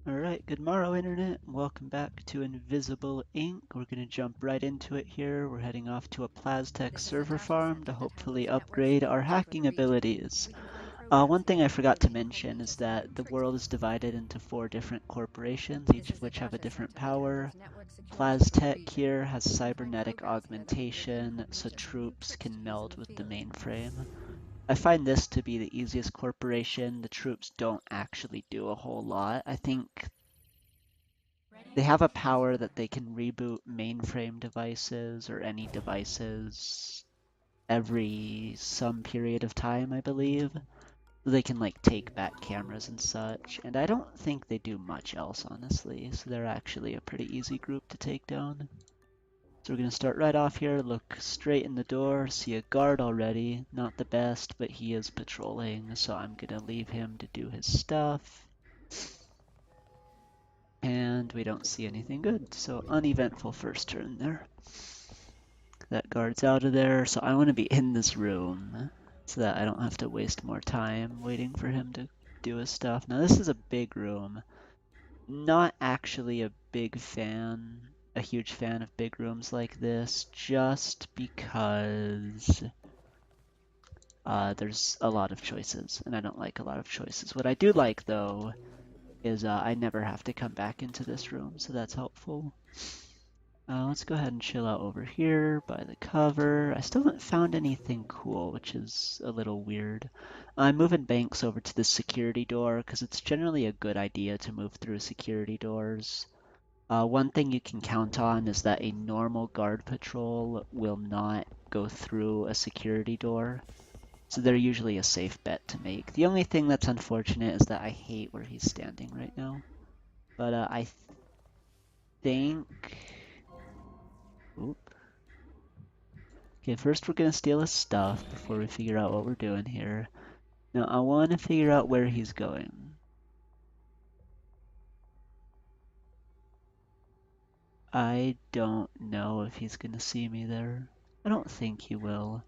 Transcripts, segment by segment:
Alright, good morrow internet. Welcome back to Invisible Ink. We're going to jump right into it here. We're heading off to a Plastech This is a server data farm to center that hopefully powers networks upgrade our critical for the hacking region. abilities. We can find One programs thing I making forgot to coding and mention is just plain that old the tricks world like is this. divided into 4 different corporations, This each of is a which have a data different center that power. powers network security for the Plastech region. here has We can find cybernetic programs making coding and augmentation, so just plain troops tricks to can use in meld the with the field. mainframe. I find this to be the easiest corporation. The troops don't actually do a whole lot. I think they have a power that they can reboot mainframe devices or any devices every some period of time, I believe. They can like take back cameras and such, and I don't think they do much else, honestly, so they're actually a pretty easy group to take down. So we're gonna start right off here, look straight in the door, see a guard already, not the best, but he is patrolling, so I'm gonna leave him to do his stuff. And we don't see anything good, so uneventful first turn there. That guard's out of there, so I want to be in this room so that I don't have to waste more time waiting for him to do his stuff. Now this is a big room. Not actually a big fan, a huge fan of big rooms like this, just because there's a lot of choices, and I don't like a lot of choices. What I do like, though, is I never have to come back into this room, so that's helpful. Let's go ahead and chill out over here by the cover. I still haven't found anything cool, which is a little weird. I'm moving Banks over to the security door because it's generally a good idea to move through security doors. One thing you can count on is that a normal guard patrol will not go through a security door, so they're usually a safe bet to make. The only thing that's unfortunate is that I hate where he's standing right now. But I think... Oop. Okay, first we're gonna steal his stuff before we figure out what we're doing here. Now I want to figure out where he's going. I don't know if he's gonna see me there. I don't think he will.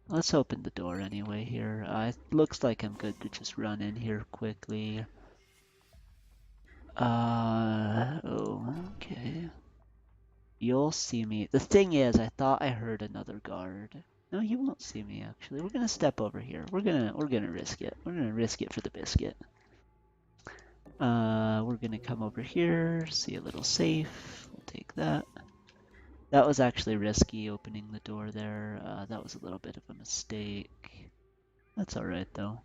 Let's open the door anyway here. It looks like I'm good to just run in here quickly. Okay. You'll see me. The thing is, I thought I heard another guard. No, you won't see me actually. We're gonna step over here. We're gonna risk it. We're gonna risk it for the biscuit. We're gonna come over here, see a little safe. We'll take that. That was actually risky opening the door there. That was a little bit of a mistake. That's alright though.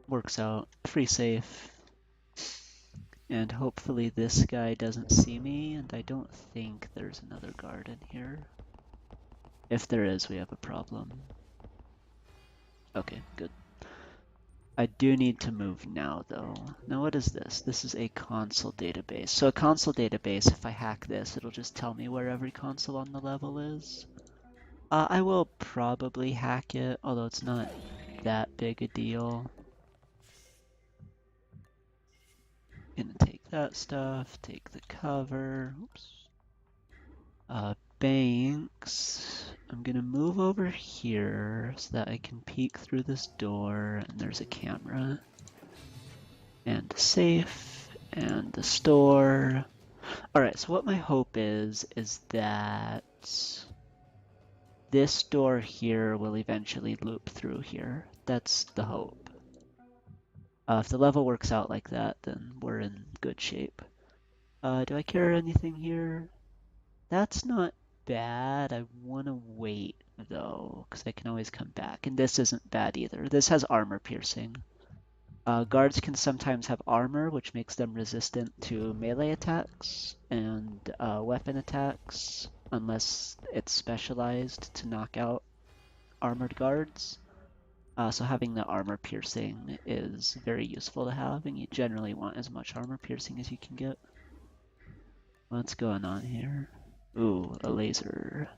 Works out. Free safe. And hopefully this guy doesn't see me, and I don't think there's another guard in here. If there is, we have a problem. Okay, good. I do need to move now, though. Now what is this? This is a console database. So a console database, if I hack this, it'll just tell me where every console on the level is. I will probably hack it, although it's not that big a deal. Gonna take that stuff, take the cover. Oops. Banks. I'm gonna move over here so that I can peek through this door, and there's a camera. And the safe, and the store. Alright, so what my hope is that this door here will eventually loop through here. That's the hope. If the level works out like that, then we're in good shape. Do I care anything here? That's not bad. I want to wait, though, because I can always come back. And this isn't bad either. This has armor piercing. Guards can sometimes have armor, which makes them resistant to melee attacks and weapon attacks, unless it's specialized to knock out armored guards. So having the armor piercing is very useful to have, and you generally want as much armor piercing as you can get. What's going on here? Ooh, a laser.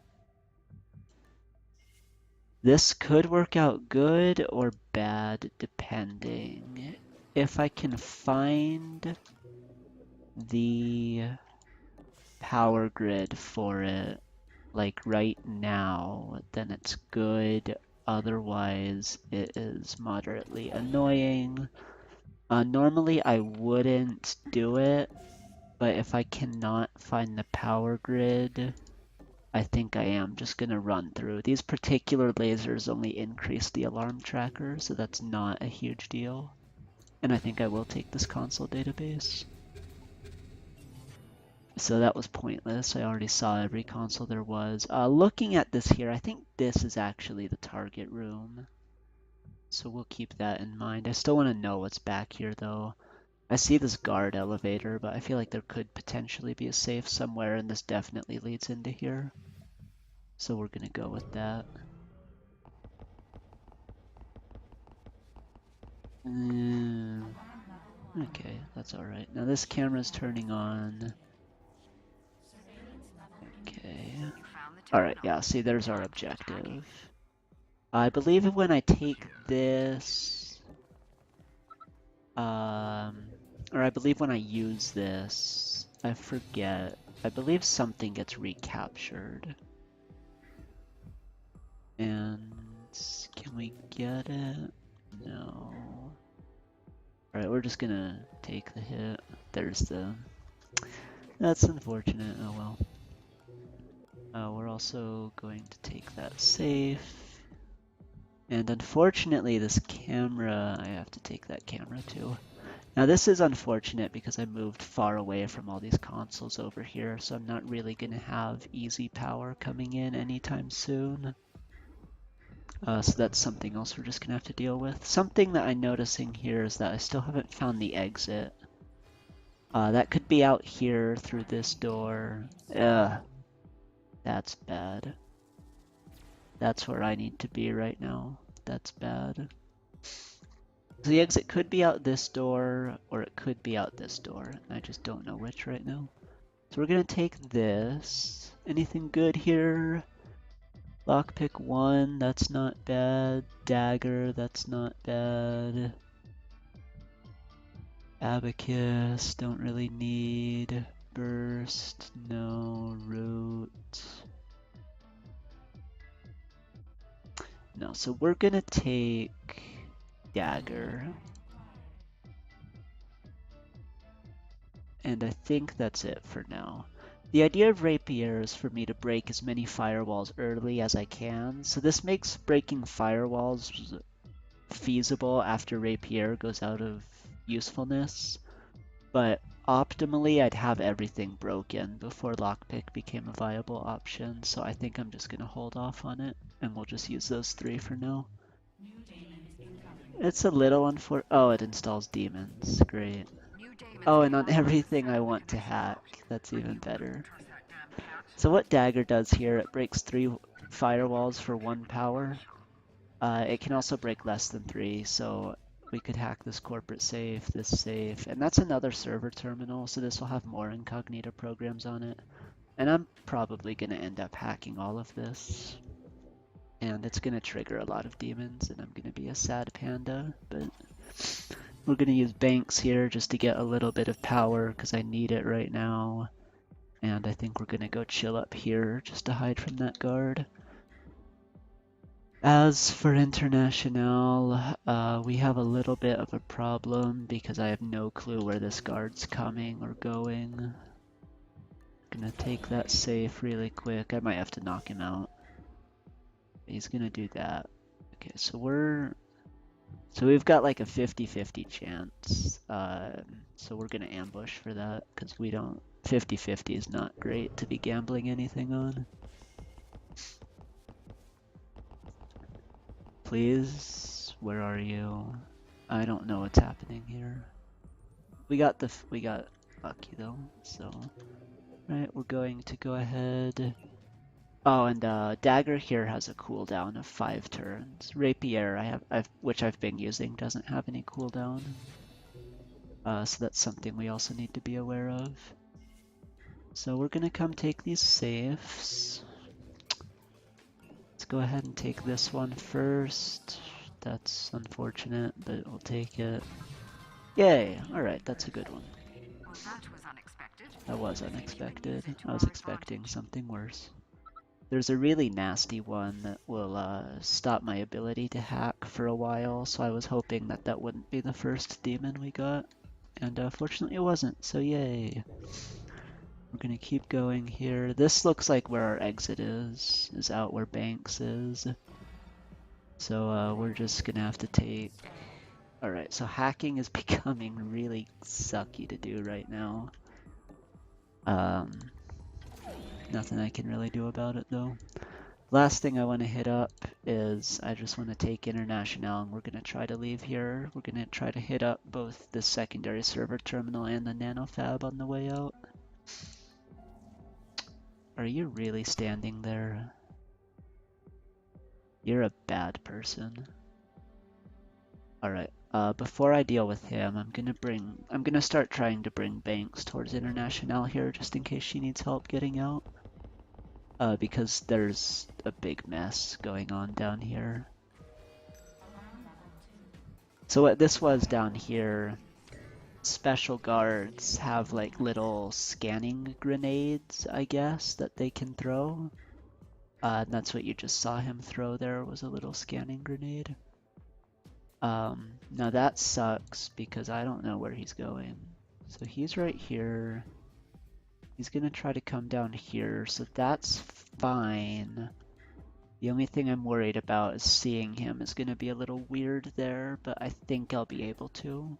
This could work out good or bad, depending. If I can find the power grid for it, like right now, then it's good. Otherwise, it is moderately annoying. Normally I wouldn't do it, but if I cannot find the power grid, I think I am just gonna run through. These particular lasers only increase the alarm tracker, so that's not a huge deal. And I think I will take this console database. So that was pointless. I already saw every console there was. Looking at this here, I think this is actually the target room. So we'll keep that in mind. I still want to know what's back here though. I see this guard elevator, but I feel like there could potentially be a safe somewhere, and this definitely leads into here. So we're gonna go with that. Okay, that's alright. Now this camera's turning on. Okay. Alright, yeah, see, there's our objective. I believe when I take this, or I believe when I use this, I forget. I believe something gets recaptured. And can we get it? No. Alright, we're just gonna take the hit. There's the... That's unfortunate, oh well. We're also going to take that safe. And unfortunately this camera, I have to take that camera too. Now this is unfortunate because I moved far away from all these consoles over here, so I'm not really going to have easy power coming in anytime soon. So that's something else we're just going to have to deal with. Something that I'm noticing here is that I still haven't found the exit. That could be out here through this door. Ugh, that's bad. That's where I need to be right now. That's bad. So the exit could be out this door, or it could be out this door. I just don't know which right now. So we're gonna take this. Anything good here? Lockpick 1, that's not bad. Dagger, that's not bad. Abacus, don't really need. Burst, no. Root. No, so we're gonna take Dagger. And I think that's it for now. The idea of Rapier is for me to break as many firewalls early as I can, so this makes breaking firewalls feasible after Rapier goes out of usefulness, but optimally I'd have everything broken before Lockpick became a viable option, so I think I'm just going to hold off on it, and we'll just use those 3 for now. It's a little unfortunate. Oh, it installs demons. Great. Oh, and on everything I want to hack. That's even better. So what Dagger does here, it breaks 3 firewalls for 1 power. It can also break less than 3, so we could hack this corporate safe, this safe, and that's another server terminal, so this will have more incognito programs on it. And I'm probably going to end up hacking all of this. And it's going to trigger a lot of demons, and I'm going to be a sad panda, but we're going to use banks here just to get a little bit of power because I need it right now. And I think we're going to go chill up here just to hide from that guard. As for International, we have a little bit of a problem because I have no clue where this guard's coming or going. Gonna take that safe really quick. I might have to knock him out. He's gonna do that. Okay, so we've got like a 50-50 chance. So we're gonna ambush for that because we don't. 50-50 is not great to be gambling anything on. Please, where are you? I don't know what's happening here. We got lucky though, so. Right, we're going to go ahead. Oh, and Dagger here has a cooldown of 5 turns. Rapier, which I've been using, doesn't have any cooldown. So that's something we also need to be aware of. So we're gonna come take these safes. Let's go ahead and take this one first. That's unfortunate, but we'll take it. Yay! Alright, that's a good one. Well, that was unexpected. That was unexpected. I was expecting something worse. There's a really nasty one that will stop my ability to hack for a while, so I was hoping that that wouldn't be the first demon we got. And fortunately it wasn't, so yay. We're gonna keep going here. This looks like where our exit is out where Banks is. So we're just gonna have to take... Alright, so hacking is becoming really sucky to do right now. Nothing I can really do about it though. Last thing I want to hit up is I just want to take International and we're going to try to leave here. We're going to try to hit up both the secondary server terminal and the nanofab on the way out. Are you really standing there? You're a bad person. Alright, before I deal with him, I'm gonna start trying to bring Banks towards International here just in case she needs help getting out. Because there's a big mess going on down here. So what this was down here, special guards have like little scanning grenades, I guess, that they can throw. And that's what you just saw him throw there, was a little scanning grenade. Now that sucks because I don't know where he's going. So he's right here. He's gonna try to come down here, so that's fine. The only thing I'm worried about is seeing him is gonna be a little weird there, but I think I'll be able to,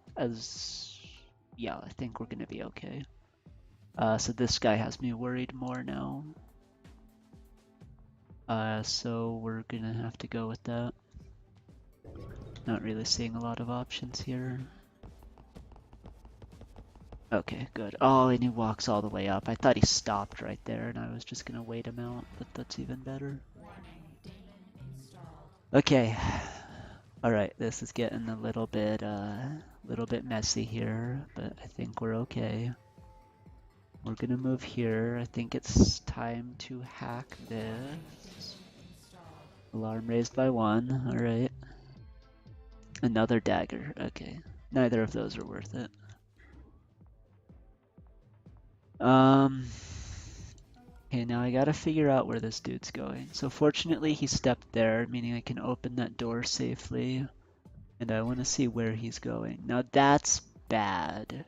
yeah, I think we're gonna be okay. So this guy has me worried more now. So we're gonna have to go with that. Not really seeing a lot of options here. Okay, good. Oh, and he walks all the way up. I thought he stopped right there and I was just gonna wait him out, but that's even better. Okay. Alright, this is getting a little bit messy here, but I think we're okay. We're gonna move here. I think it's time to hack this. Alarm raised by 1, alright. Another dagger, okay. Neither of those are worth it. Okay, now I gotta figure out where this dude's going. So fortunately he stepped there, meaning I can open that door safely. And I want to see where he's going. Now that's bad.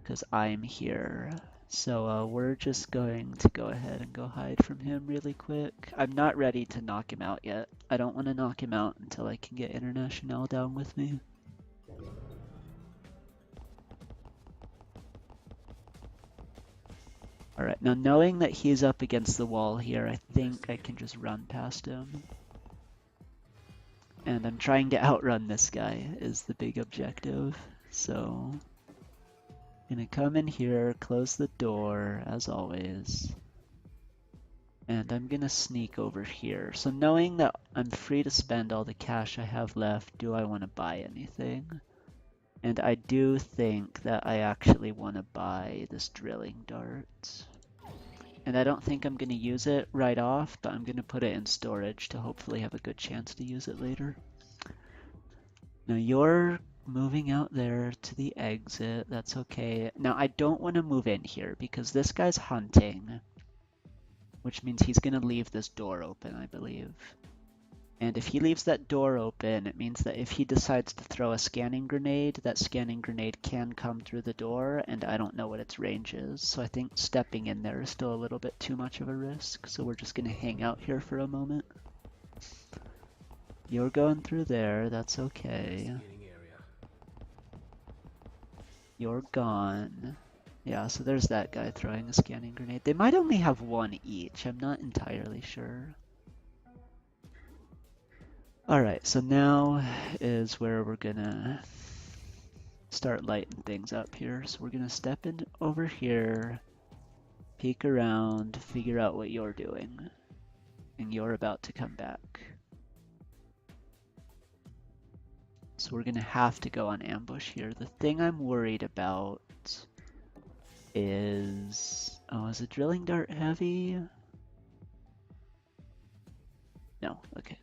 Because I'm here. So we're just going to go ahead and go hide from him really quick. I'm not ready to knock him out yet. I don't want to knock him out until I can get International down with me. Alright, now knowing that he's up against the wall here, I think I can just run past him. And I'm trying to outrun this guy is the big objective. So, gonna come in here, close the door as always. And I'm gonna sneak over here. So knowing that I'm free to spend all the cash I have left, do I want to buy anything? And I do think that I actually want to buy this drilling dart. And I don't think I'm going to use it right off, but I'm going to put it in storage to hopefully have a good chance to use it later. Now you're moving out there to the exit, that's okay. Now I don't want to move in here because this guy's hunting, which means he's going to leave this door open, I believe. And if he leaves that door open, it means that if he decides to throw a scanning grenade, that scanning grenade can come through the door, and I don't know what its range is. So I think stepping in there is still a little bit too much of a risk, so we're just going to hang out here for a moment. You're going through there, that's okay. You're gone. Yeah, so there's that guy throwing a scanning grenade. They might only have one each, I'm not entirely sure. Alright, so now is where we're gonna start lighting things up here. So we're gonna step in over here, peek around, figure out what you're doing. And you're about to come back. So we're gonna have to go on ambush here. The thing I'm worried about is... Oh, is a drilling dart heavy? No, okay.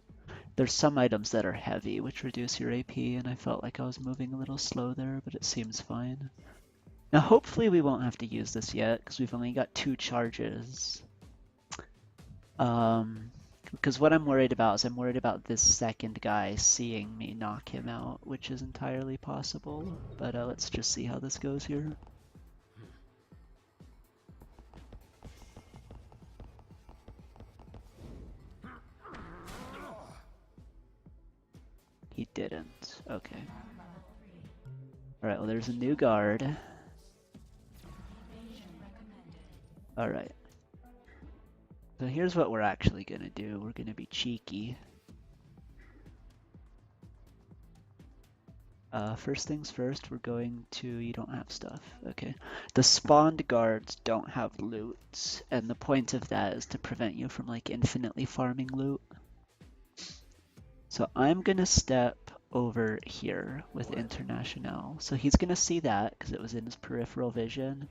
There's some items that are heavy, which reduce your AP, and I felt like I was moving a little slow there, but it seems fine. Now hopefully we won't have to use this yet, because we've only got 2 charges. Because what I'm worried about is I'm worried about this second guy seeing me knock him out, which is entirely possible. But let's just see how this goes here. He didn't. Okay. Alright, well there's a new guard. Alright. So here's what we're actually gonna do. We're gonna be cheeky. First things first, we're going to... You don't have stuff. Okay. The spawned guards don't have loot, and the point of that is to prevent you from like infinitely farming loot. So I'm gonna step over here with International. So he's gonna see that because it was in his peripheral vision.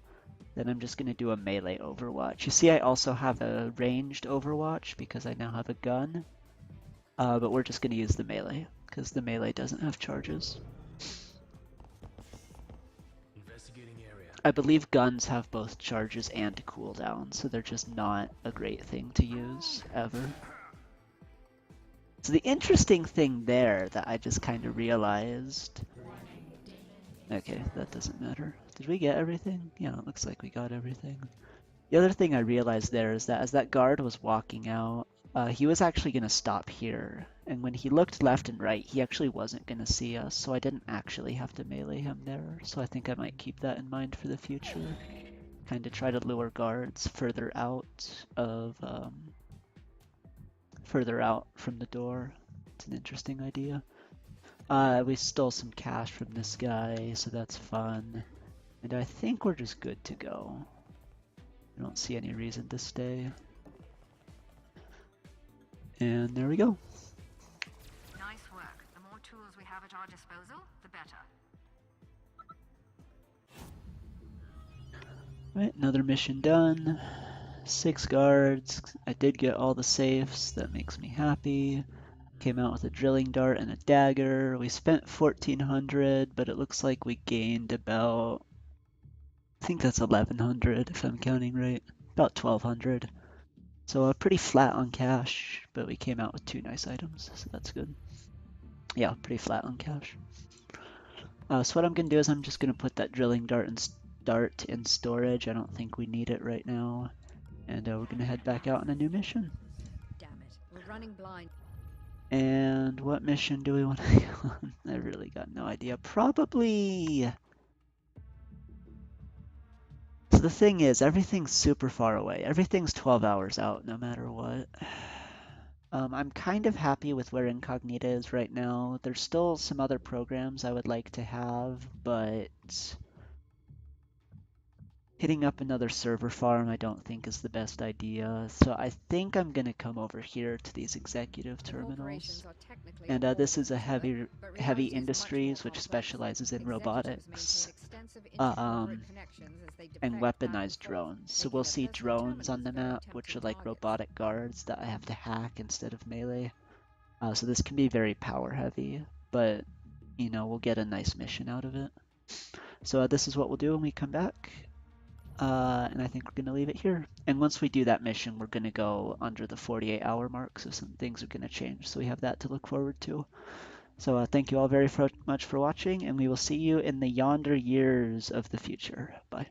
Then I'm just gonna do a melee overwatch. You see I also have a ranged overwatch because I now have a gun. But we're just gonna use the melee because the melee doesn't have charges. I believe guns have both charges and cooldown, so they're just not a great thing to use ever. So the interesting thing there that I just kind of realized... Okay, that doesn't matter. Did we get everything? Yeah, it looks like we got everything. The other thing I realized there is that as that guard was walking out, he was actually going to stop here. And when he looked left and right, he actually wasn't going to see us, so I didn't actually have to melee him there. So I think I might keep that in mind for the future. Kind of try to lure guards further out of, further out from the door. It's an interesting idea. We stole some cash from this guy, so that's fun. And I think we're just good to go. I don't see any reason to stay. And there we go. Nice work. The more tools we have at our disposal, the better. Right, another mission done. 6 guards. I did get all the safes. That makes me happy. Came out with a drilling dart and a dagger. We spent 1400, but it looks like we gained about... I think that's 1100 if I'm counting right. About 1200. So pretty flat on cash, but we came out with 2 nice items, so that's good. Yeah, pretty flat on cash. So what I'm going to do is I'm just going to put that drilling dart in storage. I don't think we need it right now. And we're going to head back out on a new mission. Damn it. We're running blind. And what mission do we want to go on? I really got no idea. Probably... So the thing is, everything's super far away. Everything's 12 hours out no matter what. I'm kind of happy with where Incognita is right now. There's still some other programs I would like to have, but hitting up another server farm I don't think is the best idea. So I think I'm going to come over here to these executive terminals. And this is a heavy industries which specializes in robotics and weaponized drones. So we'll see drones on the map, which are like robotic guards that I have to hack instead of melee. So this can be very power heavy, but you know, we'll get a nice mission out of it. So this is what we'll do when we come back. And I think we're going to leave it here. And once we do that mission, we're going to go under the 48-hour mark, so some things are going to change. So we have that to look forward to. So thank you all very much for watching, and we will see you in the yonder years of the future. Bye.